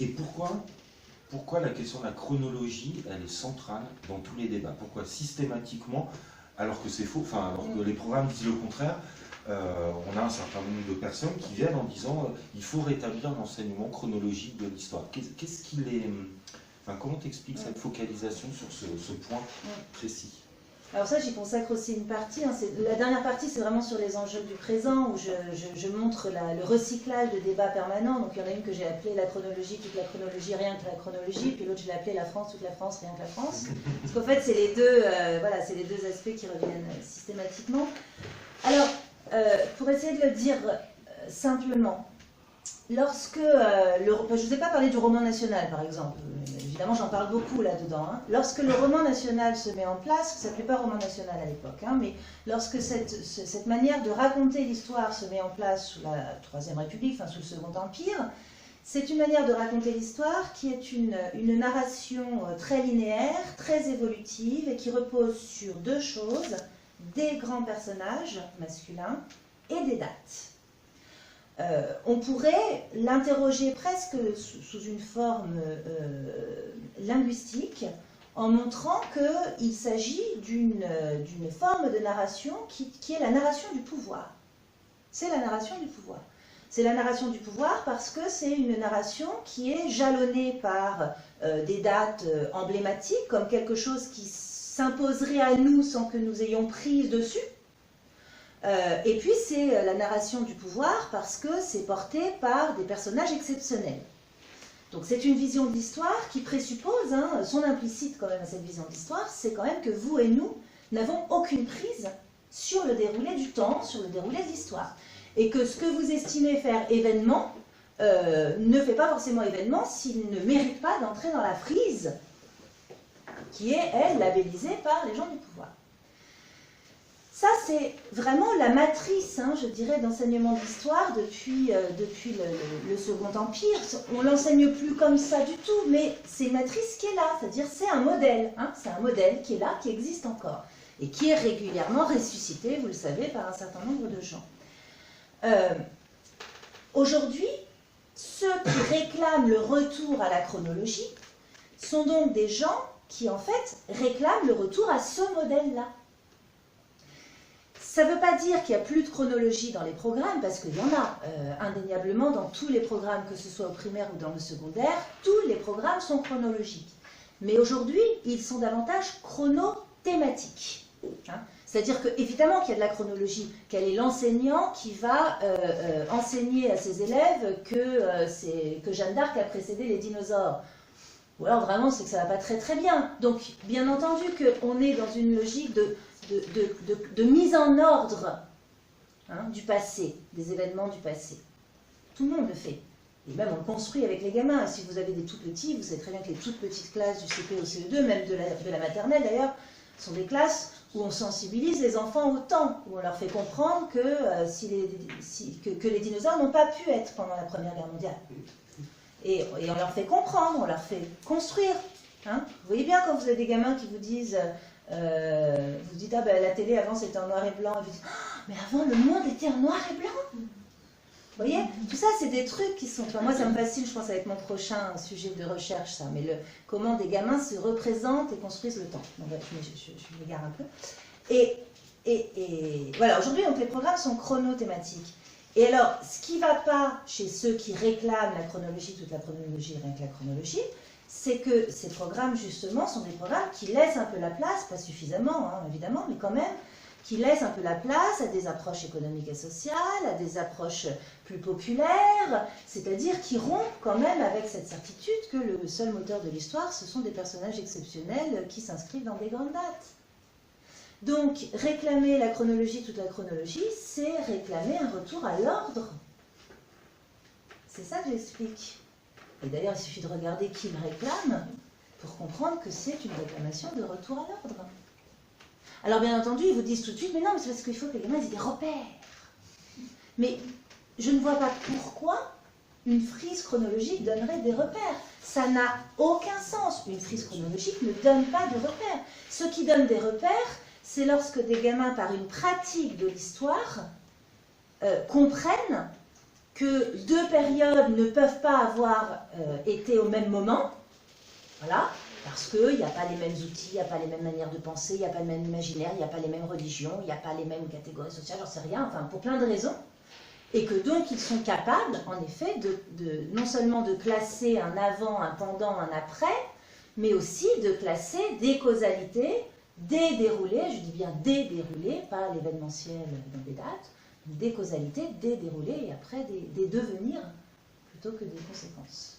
Et pourquoi la question de la chronologie, elle est centrale dans tous les débats? Pourquoi systématiquement, alors que c'est faux, enfin, alors que les programmes disent le contraire, on a un certain nombre de personnes qui viennent en disant il faut rétablir l'enseignement chronologique de l'histoire. Qu'est-ce qu'il est... Enfin, comment t'expliques cette focalisation sur ce point précis? Alors ça, j'y consacre aussi une partie. Hein, la dernière partie, c'est vraiment sur les enjeux du présent, où je montre le recyclage de débats permanents. Donc il y en a une que j'ai appelée la chronologie, toute la chronologie, rien que la chronologie, puis l'autre je l'ai appelée la France, toute la France, rien que la France. Parce qu'en fait, c'est les deux, voilà, c'est les deux aspects qui reviennent systématiquement. Alors, pour essayer de le dire simplement, lorsque je ne vous ai pas parlé du roman national, par exemple. Évidemment, j'en parle beaucoup là-dedans. Hein. Lorsque le roman national se met en place, ça ne s'appelait pas roman national à l'époque, hein, mais lorsque cette manière de raconter l'histoire se met en place sous la Troisième République, enfin sous le Second Empire, c'est une manière de raconter l'histoire qui est une narration très linéaire, très évolutive, et qui repose sur deux choses, des grands personnages masculins et des dates. On pourrait l'interroger presque sous une forme linguistique en montrant qu'il s'agit d'une forme de narration qui est la narration du pouvoir. C'est la narration du pouvoir. C'est la narration du pouvoir parce que c'est une narration qui est jalonnée par des dates emblématiques, comme quelque chose qui s'imposerait à nous sans que nous ayons prise dessus. Et puis c'est la narration du pouvoir parce que c'est porté par des personnages exceptionnels. Donc c'est une vision de l'histoire qui présuppose, hein, son implicite quand même à cette vision de l'histoire, c'est quand même que vous et nous n'avons aucune prise sur le déroulé du temps, sur le déroulé de l'histoire. Et que ce que vous estimez faire événement ne fait pas forcément événement s'il ne mérite pas d'entrer dans la frise qui est, elle, labellisée par les gens du pouvoir. Ça, c'est vraiment la matrice, hein, je dirais, d'enseignement d'histoire depuis le Second Empire. On ne l'enseigne plus comme ça du tout, mais c'est une matrice qui est là, c'est-à-dire c'est un modèle. Hein, c'est un modèle qui est là, qui existe encore, et qui est régulièrement ressuscité, vous le savez, par un certain nombre de gens. Aujourd'hui, ceux qui réclament le retour à la chronologie sont donc des gens qui, en fait, réclament le retour à ce modèle-là. Ça ne veut pas dire qu'il n'y a plus de chronologie dans les programmes, parce qu'il y en a indéniablement dans tous les programmes, que ce soit au primaire ou dans le secondaire, tous les programmes sont chronologiques. Mais aujourd'hui, ils sont davantage chronothématiques. Hein. C'est-à-dire qu'évidemment qu'il y a de la chronologie, quel est l'enseignant qui va enseigner à ses élèves que Jeanne d'Arc a précédé les dinosaures. Ou alors vraiment, c'est que ça ne va pas très très bien. Donc, bien entendu qu'on est dans une logique de mise en ordre, hein, du passé, des événements du passé. Tout le monde le fait. Et même on le construit avec les gamins. Si vous avez des tout petits, vous savez très bien que les toutes petites classes du CP au CE2, même de la maternelle d'ailleurs, sont des classes où on sensibilise les enfants au temps, où on leur fait comprendre que, que les dinosaures n'ont pas pu être pendant la Première Guerre mondiale. Et on leur fait comprendre, on leur fait construire. Hein. Vous voyez bien quand vous avez des gamins qui vous disent... vous dites, ah ben la télé avant c'était en noir et blanc, et vous dites, oh, mais avant le monde était en noir et blanc. Vous voyez, tout ça c'est des trucs qui sont... Enfin, moi ça me fascine, je pense, avec mon prochain sujet de recherche, ça, mais comment des gamins se représentent et construisent le temps. Donc, je m'égare un peu. Et voilà, aujourd'hui donc les programmes sont chronothématiques. Et alors, ce qui ne va pas chez ceux qui réclament la chronologie, toute la chronologie, rien que la chronologie, c'est que ces programmes, justement, sont des programmes qui laissent un peu la place, pas suffisamment, hein, évidemment, mais quand même, qui laissent un peu la place à des approches économiques et sociales, à des approches plus populaires, c'est-à-dire qui rompent quand même avec cette certitude que le seul moteur de l'histoire, ce sont des personnages exceptionnels qui s'inscrivent dans des grandes dates. Donc, réclamer la chronologie, toute la chronologie, c'est réclamer un retour à l'ordre. C'est ça que j'explique. Et d'ailleurs, il suffit de regarder qui le réclame pour comprendre que c'est une réclamation de retour à l'ordre. Alors, bien entendu, ils vous disent tout de suite, mais non, mais c'est parce qu'il faut que les gamins aient des repères. Mais je ne vois pas pourquoi une frise chronologique donnerait des repères. Ça n'a aucun sens. Une frise chronologique ne donne pas de repères. Ce qui donne des repères, c'est lorsque des gamins, par une pratique de l'histoire, comprennent que deux périodes ne peuvent pas avoir été au même moment, voilà, parce qu'il n'y a pas les mêmes outils, il n'y a pas les mêmes manières de penser, il n'y a pas le même imaginaire, il n'y a pas les mêmes religions, il n'y a pas les mêmes catégories sociales, j'en sais rien, enfin pour plein de raisons. Et que donc ils sont capables, en effet, non seulement de classer un avant, un pendant, un après, mais aussi de classer des causalités, des déroulés, je dis bien des déroulés, pas l'événementiel dans des dates, des causalités, des déroulés et après des devenirs plutôt que des conséquences.